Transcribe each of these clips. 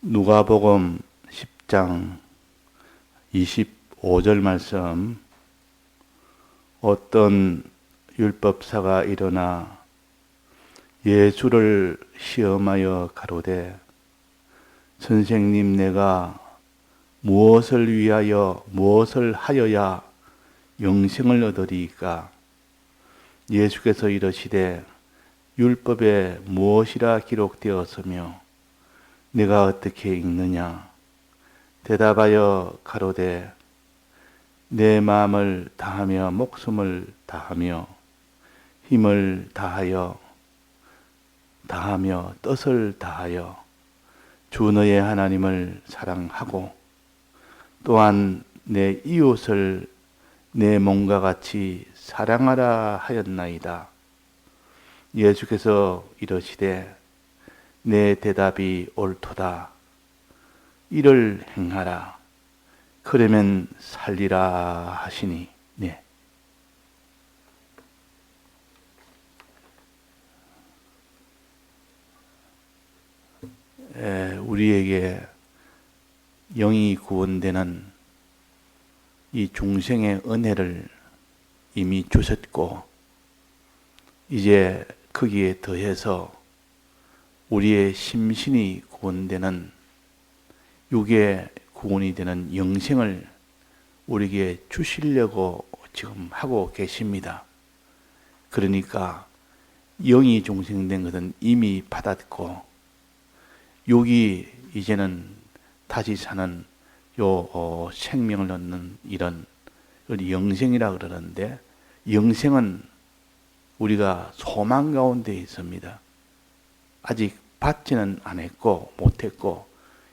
누가복음 10장 25절 말씀. 어떤 율법사가 일어나 예수를 시험하여 가로되, 선생님, 내가 무엇을 위하여 무엇을 하여야 영생을 얻으리이까? 예수께서 이르시되, 율법에 무엇이라 기록되었으며 내가 어떻게 읽느냐? 대답하여 가로되, 내 마음을 다하며 목숨을 다하며 힘을 다하여 뜻을 다하여 주 너의 하나님을 사랑하고 또한 내 이웃을 내 몸과 같이 사랑하라 하였나이다. 예수께서 이르시되, 내 대답이 옳도다. 이를 행하라. 그러면 살리라 하시니. 네. 우리에게 영이 구원되는 이 중생의 은혜를 이미 주셨고, 이제 거기에 더해서 우리의 심신이 구원되는, 육의 구원이 되는 영생을 우리에게 주시려고 지금 하고 계십니다. 그러니까 영이 중생된 것은 이미 받았고, 육이 이제는 다시 사는 생명을 얻는 이런 영생이라 그러는데, 영생은 우리가 소망 가운데 있습니다. 아직 받지는 않았고 못했고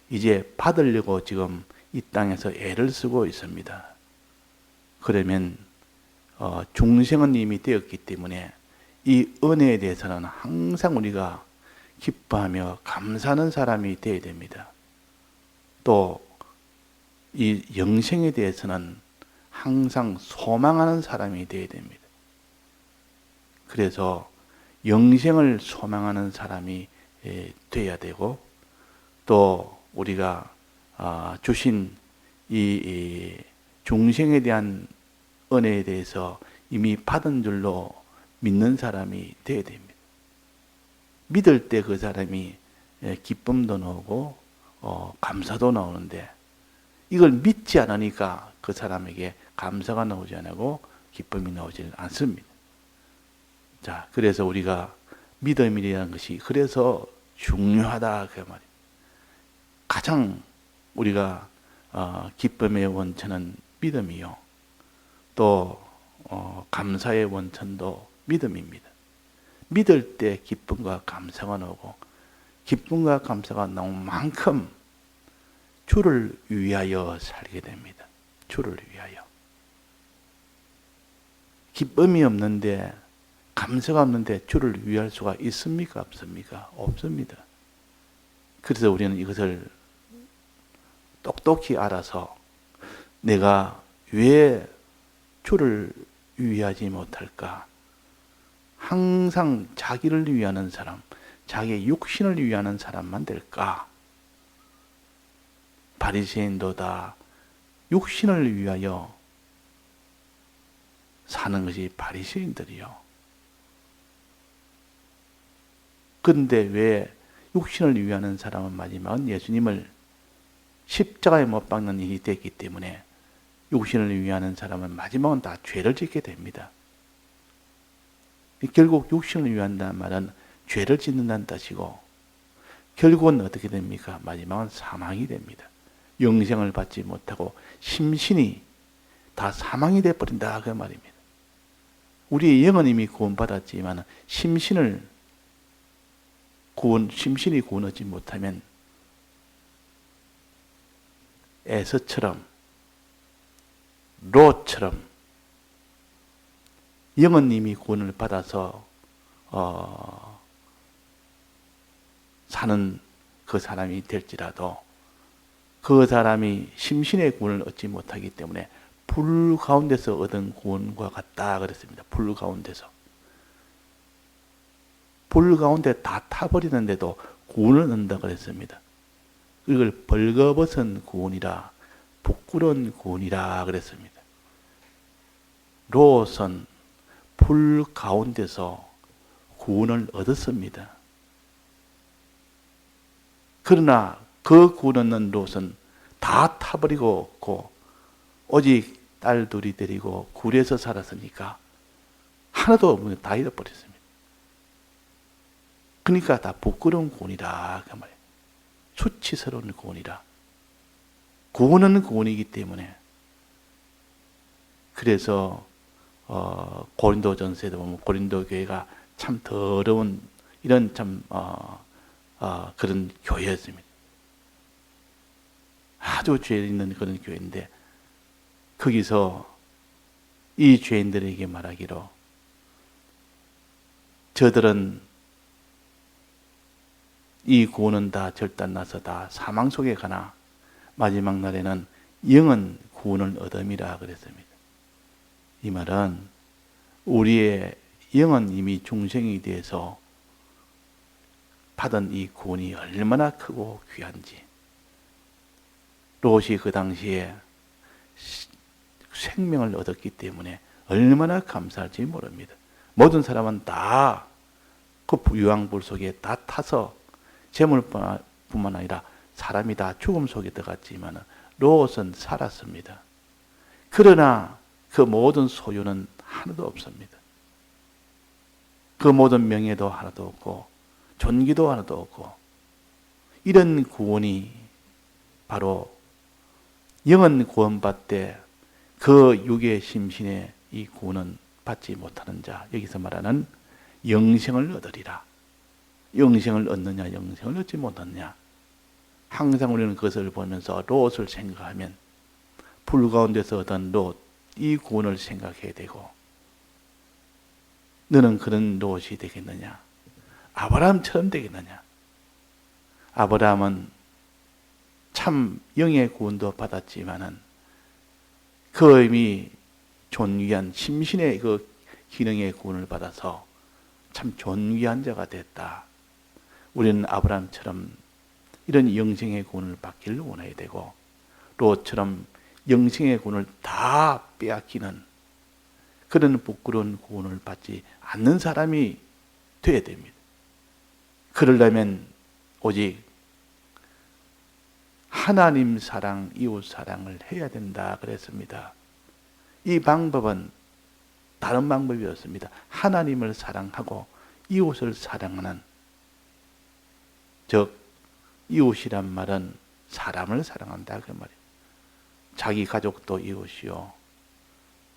이제 받으려고 지금 이 땅에서 애를 쓰고 있습니다. 그러면 중생은 이미 되었기 때문에 이 은혜에 대해서는 항상 우리가 기뻐하며 감사하는 사람이 되어야 됩니다. 또 이 영생에 대해서는 항상 소망하는 사람이 되어야 됩니다. 그래서 영생을 소망하는 사람이 되어야 되고, 또 우리가 주신 이 중생에 대한 은혜에 대해서 이미 받은 줄로 믿는 사람이 되어야 됩니다. 믿을 때 그 사람이 기쁨도 나오고 감사도 나오는데, 이걸 믿지 않으니까 그 사람에게 감사가 나오지 않고 기쁨이 나오지 않습니다. 자, 그래서 우리가 믿음이라는 것이 그래서 중요하다 그 말입니다. 가장 우리가 기쁨의 원천은 믿음이요, 또 감사의 원천도 믿음입니다. 믿을 때 기쁨과 감사가 나오고, 기쁨과 감사가 나온 만큼 주를 위하여 살게 됩니다. 주를 위하여. 기쁨이 없는데, 감사가 없는데 주를 위할 수가 있습니까? 없습니까? 없습니다. 그래서 우리는 이것을 똑똑히 알아서 내가 왜 주를 위하지 못할까? 항상 자기를 위하는 사람, 자기의 육신을 위하는 사람만 될까? 바리새인도 다 육신을 위하여 사는 것이 바리새인들이요. 그런데 왜 육신을 위하는 사람은 마지막은 예수님을 십자가에 못 박는 일이 됐기 때문에 육신을 위하는 사람은 마지막은 다 죄를 짓게 됩니다. 결국 육신을 위한다는 말은 죄를 짓는다는 뜻이고, 결국은 어떻게 됩니까? 마지막은 사망이 됩니다. 영생을 받지 못하고 심신이 다 사망이 되어버린다 그 말입니다. 우리의 영은 이미 구원받았지만 심신이 구원하지 못하면 에서처럼, 롯처럼 영은 이미 구원을 받아서 사는 그 사람이 될지라도 그 사람이 심신의 구원을 얻지 못하기 때문에 불 가운데서 얻은 구원과 같다 그랬습니다. 불 가운데서. 불 가운데 다 타버리는데도 구원을 얻는다 그랬습니다. 이걸 벌거벗은 구원이라, 부끄러운 구원이라 그랬습니다. 롯은 불 가운데서 구원을 얻었습니다. 그러나 그 구원 얻는 롯은 다 타버리고 없고 오직 딸 둘이 데리고 굴에서 살았으니까 하나도 없는 다 잃어버렸습니다. 그러니까 다 부끄러운 구원이라 그 말이에요. 수치스러운 구원이라. 구원은 구원이기 때문에. 그래서 고린도전서에도 보면 고린도 교회가 참 더러운 이런 참 그런 교회였습니다. 아주 죄 있는 그런 교회인데 거기서 이 죄인들에게 말하기로 저들은 이 구원은 다 절단나서 다 사망 속에 가나 마지막 날에는 영원 구원을 얻음이라 그랬습니다. 이 말은 우리의 영은 이미 중생이 돼서 받은 이 구원이 얼마나 크고 귀한지. 롯이 그 당시에 생명을 얻었기 때문에 얼마나 감사할지 모릅니다. 모든 사람은 다 그 유황불 속에 다 타서 재물뿐만 아니라 사람이 다 죽음 속에 들어갔지만 롯은 살았습니다. 그러나 그 모든 소유는 하나도 없습니다. 그 모든 명예도 하나도 없고 존귀도 하나도 없고 이런 구원이 바로 영원 구원받되 그 육의 심신의 이 구원은 받지 못하는 자, 여기서 말하는 영생을 얻으리라. 영생을 얻느냐, 영생을 얻지 못하느냐. 항상 우리는 그것을 보면서 롯을 생각하면 불 가운데서 얻은 롯, 이 구원을 생각해야 되고 너는 그런 롯이 되겠느냐? 아브라함처럼 되겠느냐? 아브라함은 참 영의 구원도 받았지만은 그 이미 존귀한 심신의 그 기능의 구원을 받아서 참 존귀한 자가 됐다. 우리는 아브라함처럼 이런 영생의 구원을 받기를 원해야 되고 롯처럼 영생의 구원을 다 빼앗기는 그런 부끄러운 구원을 받지 않는 사람이 되어야 됩니다. 그러려면 오직 하나님 사랑, 이웃 사랑을 해야 된다 그랬습니다. 이 방법은 다른 방법이었습니다. 하나님을 사랑하고 이웃을 사랑하는, 즉 이웃이란 말은 사람을 사랑한다 그 말이에요. 자기 가족도 이웃이요,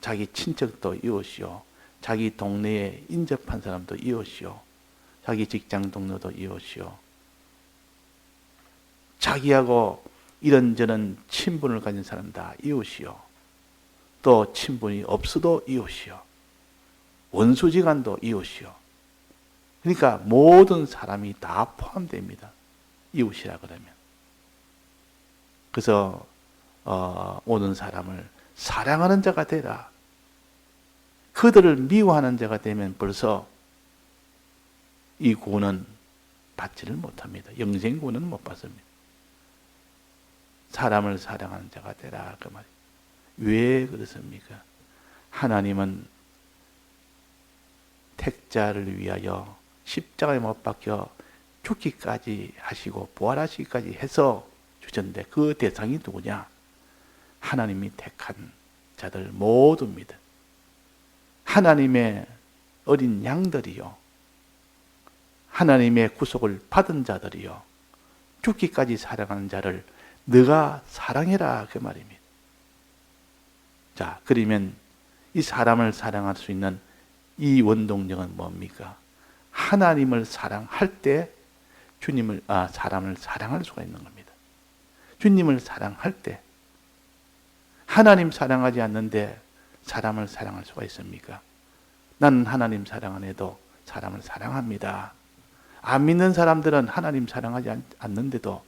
자기 친척도 이웃이요, 자기 동네에 인접한 사람도 이웃이요, 자기 직장 동료도 이웃이요, 자기하고 이런저런 친분을 가진 사람 다 이웃이요, 또 친분이 없어도 이웃이요, 원수지간도 이웃이요. 그러니까 모든 사람이 다 포함됩니다. 이웃이라 그러면. 그래서 모든 사람을 사랑하는 자가 되라. 그들을 미워하는 자가 되면 벌써 이 구원은 받지를 못합니다. 영생 구원은 못 받습니다. 사람을 사랑하는 자가 되라 그 말이에요. 왜 그렇습니까? 하나님은 택자를 위하여 십자가에 못 박혀 죽기까지 하시고 부활하시기까지 해서 주셨는데 그 대상이 누구냐? 하나님이 택한 자들 모두입니다. 하나님의 어린 양들이요, 하나님의 구속을 받은 자들이요, 죽기까지 사랑하는 자를 너가 사랑해라 그 말입니다. 자, 그러면 이 사람을 사랑할 수 있는 이 원동력은 뭡니까? 하나님을 사랑할 때 사람을 사랑할 수가 있는 겁니다. 주님을 사랑할 때. 하나님 사랑하지 않는데 사람을 사랑할 수가 있습니까? 나는 하나님 사랑 안 해도 사람을 사랑합니다. 안 믿는 사람들은 하나님 사랑하지 않는데도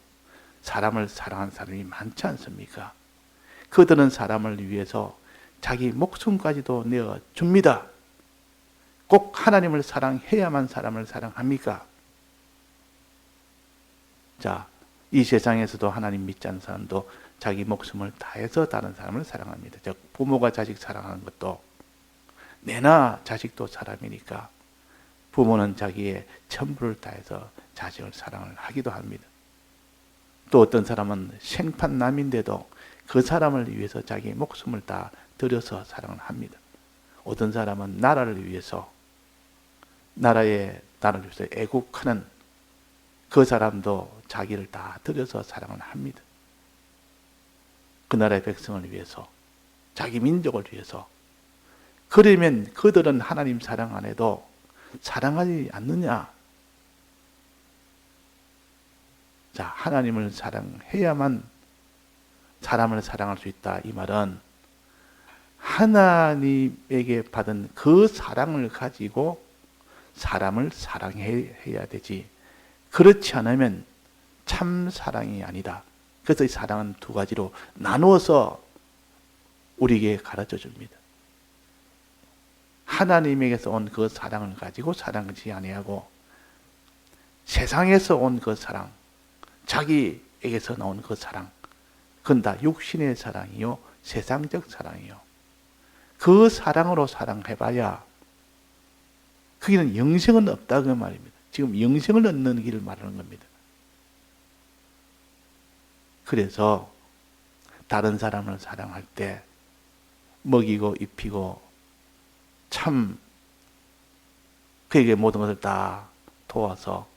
사람을 사랑하는 사람이 많지 않습니까? 그들은 사람을 위해서 자기 목숨까지도 내어줍니다. 꼭 하나님을 사랑해야만 사람을 사랑합니까? 자, 이 세상에서도 하나님 믿지 않는 사람도 자기 목숨을 다해서 다른 사람을 사랑합니다. 즉 부모가 자식 사랑하는 것도 내나 자식도 사람이니까 부모는 자기의 전부를 다해서 자식을 사랑을 하기도 합니다. 또 어떤 사람은 생판남인데도 그 사람을 위해서 자기의 목숨을 다 들여서 사랑을 합니다. 어떤 사람은 나라를 위해서 나라를 위해서 애국하는 그 사람도 자기를 다 들여서 사랑을 합니다. 그 나라의 백성을 위해서, 자기 민족을 위해서. 그러면 그들은 하나님 사랑 안 해도 사랑하지 않느냐? 자, 하나님을 사랑해야만 사람을 사랑할 수 있다. 이 말은 하나님에게 받은 그 사랑을 가지고 사람을 사랑해야 되지. 그렇지 않으면 참 사랑이 아니다. 그래서 이 사랑은 두 가지로 나누어서 우리에게 가르쳐 줍니다. 하나님에게서 온 그 사랑을 가지고 사랑하지 아니하고 세상에서 온 그 사랑, 자기에게서 나온 그 사랑, 그건 다 육신의 사랑이요, 세상적 사랑이요. 그 사랑으로 사랑해봐야 거기는 영생은 없다 그 말입니다. 지금 영생을 얻는 길을 말하는 겁니다. 그래서 다른 사람을 사랑할 때 먹이고 입히고 참 그에게 모든 것을 다 도와서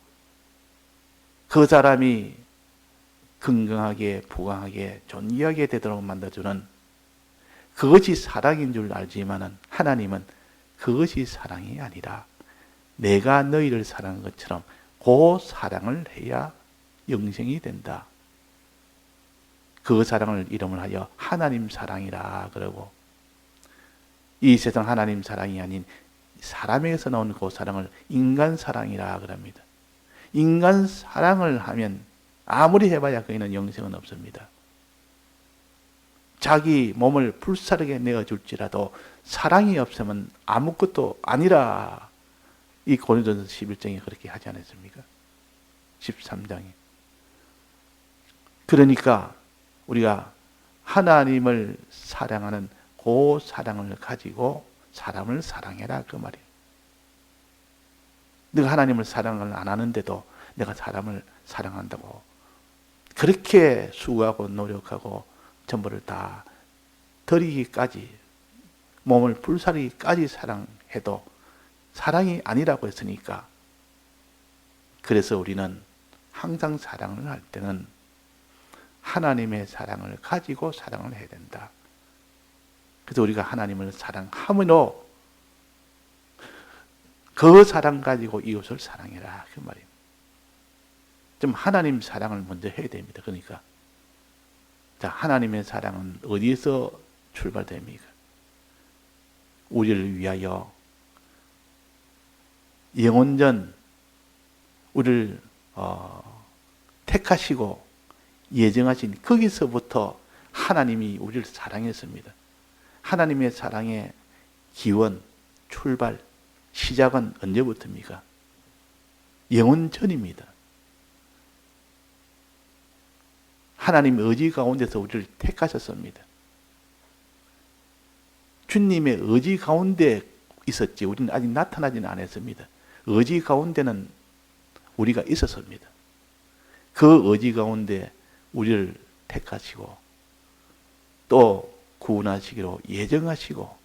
그 사람이 건강하게 부강하게 존귀하게 되도록 만들어주는 그것이 사랑인 줄 알지만은 하나님은 그것이 사랑이 아니라 내가 너희를 사랑한 것처럼 그 사랑을 해야 영생이 된다. 그 사랑을 이름을 하여 하나님 사랑이라 그러고 이 세상 하나님 사랑이 아닌 사람에게서 나온 그 사랑을 인간 사랑이라 그럽니다. 인간 사랑을 하면 아무리 해봐야 거기는 영생은 없습니다. 자기 몸을 불사르게 내어줄지라도 사랑이 없으면 아무것도 아니라 이 고린도전서 11장에 그렇게 하지 않았습니까? 13장에. 그러니까 우리가 하나님을 사랑하는 그 사랑을 가지고 사람을 사랑해라 그 말이에요. 내가 하나님을 사랑을 안 하는데도 내가 사람을 사랑한다고 그렇게 수고하고 노력하고 전부를 다 드리기까지 몸을 불사르기까지 사랑해도 사랑이 아니라고 했으니까 그래서 우리는 항상 사랑을 할 때는 하나님의 사랑을 가지고 사랑을 해야 된다. 그래서 우리가 하나님을 사랑함으로 그 사랑 가지고 이웃을 사랑해라 그 말입니다. 좀 하나님 사랑을 먼저 해야 됩니다. 그러니까 자, 하나님의 사랑은 어디에서 출발됩니까? 우리를 위하여 영원전 우리를 택하시고 예정하신 거기서부터 하나님이 우리를 사랑했습니다. 하나님의 사랑의 기원, 출발, 시작은 언제부터입니까? 영원 전입니다. 하나님 의지 가운데서 우리를 택하셨습니다. 주님의 의지 가운데 있었지 우리는 아직 나타나지는 않았습니다. 의지 가운데는 우리가 있었습니다. 그 의지 가운데 우리를 택하시고 또 구원하시기로 예정하시고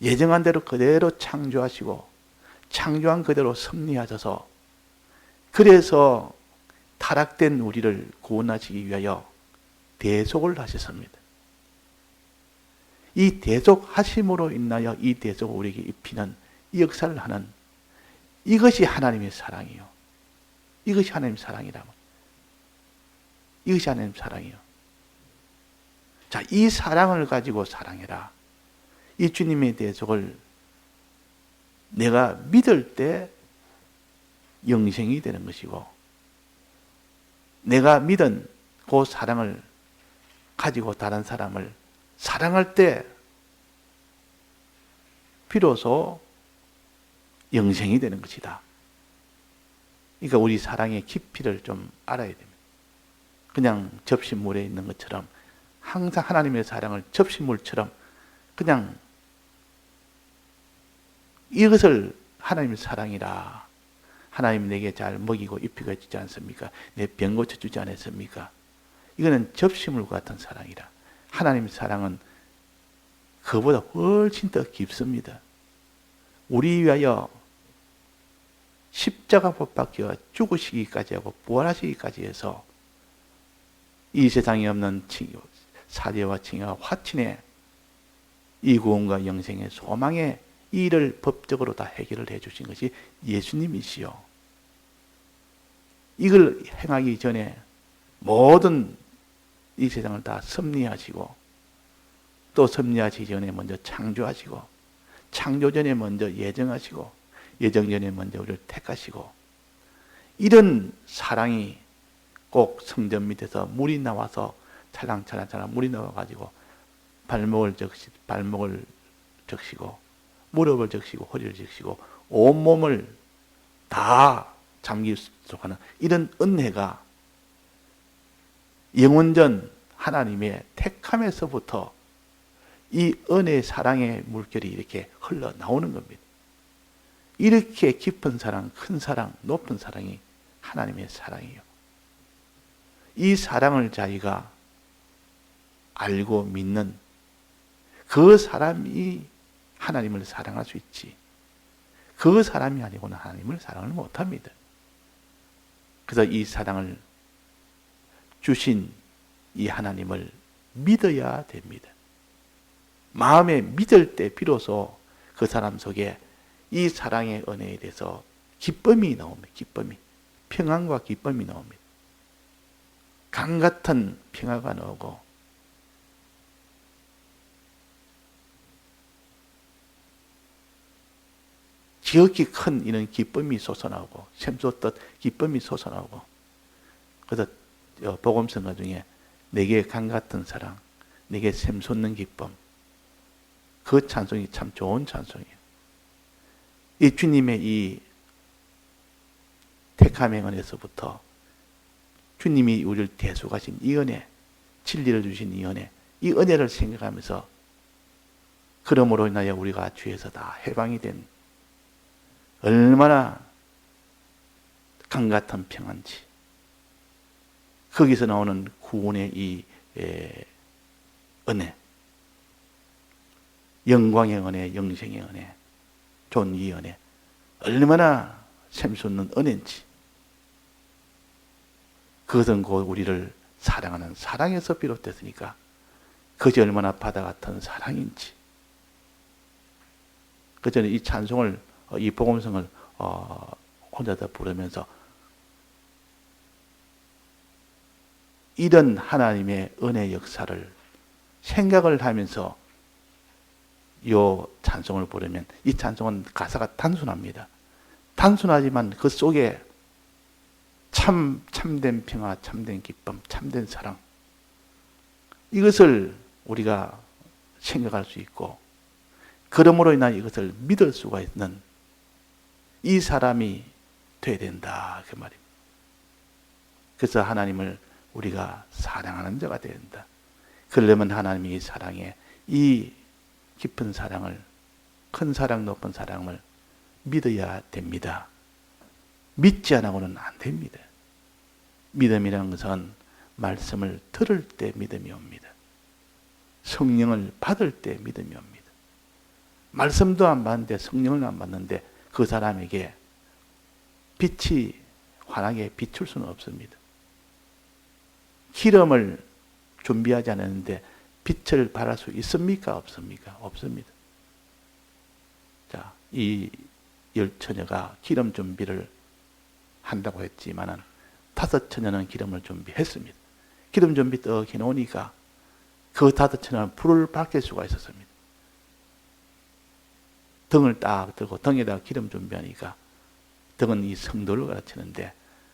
예정한 대로 그대로 창조하시고 창조한 그대로 섭리하셔서 그래서 타락된 우리를 구원하시기 위하여 대속을 하셨습니다. 이 대속하심으로 인하여 이 대속을 우리에게 입히는 이 역사를 하는 이것이 하나님의 사랑이요. 이것이 하나님의 사랑이라고. 이것이 하나님의 사랑이요. 자, 이 사랑을 가지고 사랑해라. 이 주님의 대속을 내가 믿을 때 영생이 되는 것이고 내가 믿은 그 사랑을 가지고 다른 사람을 사랑할 때 비로소 영생이 되는 것이다. 그러니까 우리 사랑의 깊이를 좀 알아야 됩니다. 그냥 접시물에 있는 것처럼 항상 하나님의 사랑을 접시물처럼 그냥 이것을 하나님의 사랑이라. 하나님 내게 잘 먹이고 입히고 해주지 않습니까? 내 병 고쳐주지 않았습니까? 이거는 접시물 같은 사랑이라. 하나님의 사랑은 그보다 훨씬 더 깊습니다. 우리 위하여 십자가 못 박혀 죽으시기까지 하고 부활하시기까지 해서 이 세상에 없는 사죄와 칭의와 화친의 이 구원과 영생의 소망의 이 일을 법적으로 다 해결을 해주신 것이 예수님이시요. 이걸 행하기 전에 모든 이 세상을 다 섭리하시고 또 섭리하시기 전에 먼저 창조하시고 창조 전에 먼저 예정하시고 예정 전에 먼저 우리를 택하시고 이런 사랑이 꼭 성전 밑에서 물이 나와서 찰랑찰랑 물이 나와가지고 발목을 적시고 무릎을 적시고 허리를 적시고 온몸을 다 잠기도록 하는 이런 은혜가 영원전 하나님의 택함에서부터 이 은혜의 사랑의 물결이 이렇게 흘러나오는 겁니다. 이렇게 깊은 사랑, 큰 사랑, 높은 사랑이 하나님의 사랑이에요. 이 사랑을 자기가 알고 믿는 그 사람이 하나님을 사랑할 수 있지. 그 사람이 아니고는 하나님을 사랑을 못합니다. 그래서 이 사랑을 주신 이 하나님을 믿어야 됩니다. 마음에 믿을 때 비로소 그 사람 속에 이 사랑의 은혜에 대해서 기쁨이 나옵니다. 기쁨이. 평안과 기쁨이 나옵니다. 강 같은 평화가 나오고 지극히 큰 이런 기쁨이 솟아나오고 샘솟듯 기쁨이 솟아나오고 그래서 복음성가 중에 내게 강 같은 사랑, 내게 샘솟는 기쁨 그 찬송이 참 좋은 찬송이에요. 이 주님의 이 택함의 은혜에서부터 주님이 우리를 대속하신 이 은혜, 진리를 주신 이 은혜, 이 은혜를 생각하면서 그러므로 인하여 우리가 죄에서 다 해방이 된 얼마나 강 같은 평안지 거기서 나오는 구원의 이 은혜 영광의 은혜, 영생의 은혜, 존귀의 은혜 얼마나 샘솟는 은혜인지 그것은 곧 우리를 사랑하는 사랑에서 비롯됐으니까 그것이 얼마나 바다 같은 사랑인지 그 전에 이 찬송을 이 복음성을 혼자서 부르면서 이런 하나님의 은혜 역사를 생각을 하면서 이 찬송을 부르면 이 찬송은 가사가 단순합니다. 단순하지만 그 속에 참된 평화, 참된 기쁨, 참된 사랑 이것을 우리가 생각할 수 있고 그러므로 인한 이것을 믿을 수가 있는 이 사람이 돼야 된다 그 말입니다. 그래서 하나님을 우리가 사랑하는 자가 돼야 된다. 그러려면 하나님이 이 사랑에 이 깊은 사랑을 큰 사랑 높은 사랑을 믿어야 됩니다. 믿지 않고는 안 됩니다. 믿음이라는 것은 말씀을 들을 때 믿음이 옵니다. 성령을 받을 때 믿음이 옵니다. 말씀도 안 받는데 성령을 안 받는데 그 사람에게 빛이 환하게 비출 수는 없습니다. 기름을 준비하지 않았는데 빛을 발할 수 있습니까? 없습니까? 없습니다. 자, 이 열 처녀가 기름 준비를 한다고 했지만은 5 처녀는 기름을 준비했습니다. 기름 준비 떡 해놓으니까 그 5 처녀는 불을 밝힐 수가 있었습니다. 등을 딱 들고 등에다가 기름 준비하니까 등은 이 성도를 가르치는데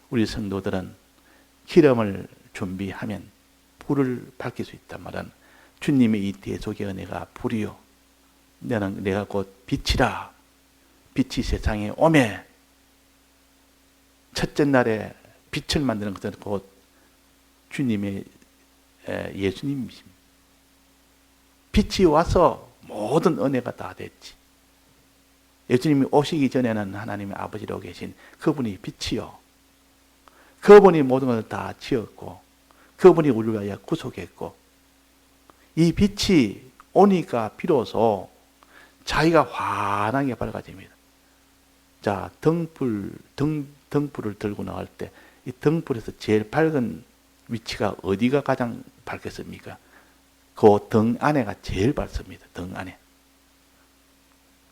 우리 성도들은 기름을 준비하면 불을 밝힐 수 있단 말은 주님의 이 대속의 은혜가 불이요. 내가 곧 빛이라. 빛이 세상에 오매. 첫째 날에 빛을 만드는 것은 곧 주님의 예수님이십니다. 빛이 와서 모든 은혜가 다 됐지. 예수님이 오시기 전에는 하나님의 아버지로 계신 그분이 빛이요. 그분이 모든 것을 다 지었고 그분이 우리를 위하여 구속했고 이 빛이 오니까 비로소 자기가 환하게 밝아집니다. 자, 등불을 들고 나갈 때 이 등불에서 제일 밝은 위치가 어디가 가장 밝겠습니까? 그 등 안에가 제일 밝습니다. 등 안에.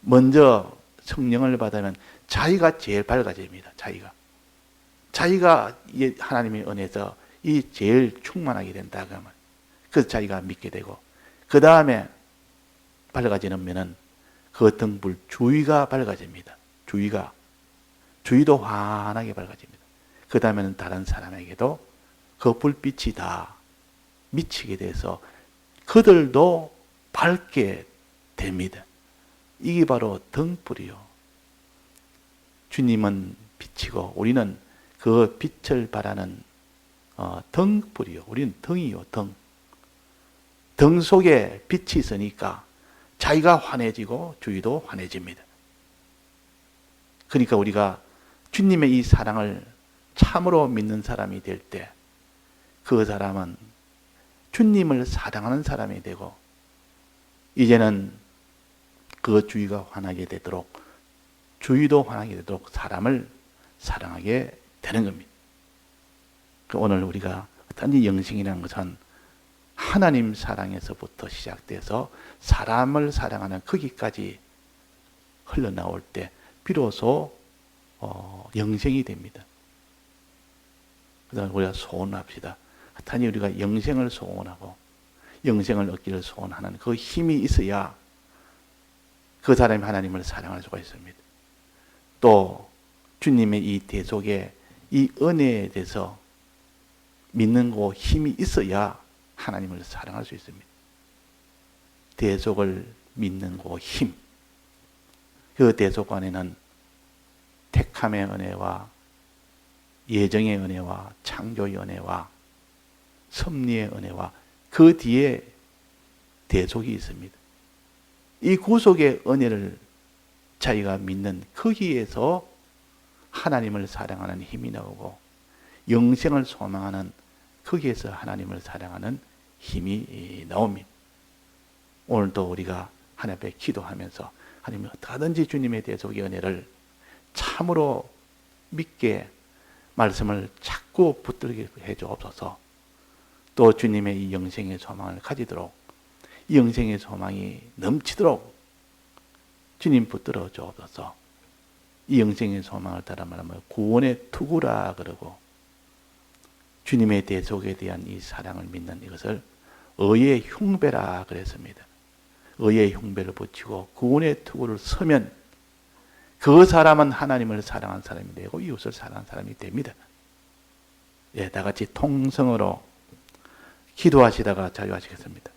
먼저 성령을 받으면 자기가 제일 밝아집니다. 자기가 하나님의 은혜에서 이 제일 충만하게 된다 그러면 그래서 자기가 믿게 되고 그 다음에 밝아지는 그 등불 주위가 밝아집니다. 주위도 환하게 밝아집니다. 그 다음에는 다른 사람에게도 그 불빛이 다 미치게 돼서 그들도 밝게 됩니다. 이게 바로 등불이요. 주님은 빛이고 우리는 그 빛을 발하는 등불이요. 우리는 등이요. 등 속에 빛이 있으니까 자기가 환해지고 주위도 환해집니다. 그러니까 우리가 주님의 이 사랑을 참으로 믿는 사람이 될 때 그 사람은 주님을 사랑하는 사람이 되고 이제는 그 주위가 환하게 되도록 주위도 환하게 되도록 사람을 사랑하게 되는 겁니다. 오늘 우리가 어떤 영생이라는 것은 하나님 사랑에서부터 시작돼서 사람을 사랑하는 거기까지 흘러나올 때 비로소 영생이 됩니다. 그래서 우리가 소원합시다. 하여튼 우리가 영생을 소원하고 영생을 얻기를 소원하는 그 힘이 있어야 그 사람이 하나님을 사랑할 수가 있습니다. 또 주님의 이 대속의 이 은혜에 대해서 믿는 그 힘이 있어야 하나님을 사랑할 수 있습니다. 대속을 믿는 그 힘, 그 대속 안에는 택함의 은혜와 예정의 은혜와 창조의 은혜와 섭리의 은혜와 그 뒤에 대속이 있습니다. 이 구속의 은혜를 자기가 믿는 거기에서 하나님을 사랑하는 힘이 나오고 영생을 소망하는 거기에서 하나님을 사랑하는 힘이 나옵니다. 오늘도 우리가 하나님 앞에 기도하면서 하나님 어떠하든지 주님의 대속의 은혜를 참으로 믿게 말씀을 자꾸 붙들게 해주옵소서. 또 주님의 이 영생의 소망을 가지도록 이 영생의 소망이 넘치도록 주님 붙들어 주옵소서. 이 영생의 소망을 따라 말하면 구원의 투구라 그러고 주님의 대속에 대한 이 사랑을 믿는 이것을 의의 흉배라 그랬습니다. 의의 흉배를 붙이고 구원의 투구를 서면 그 사람은 하나님을 사랑한 사람이 되고 이웃을 사랑한 사람이 됩니다. 예, 다 같이 통성으로 기도하시다가 자유하시겠습니다.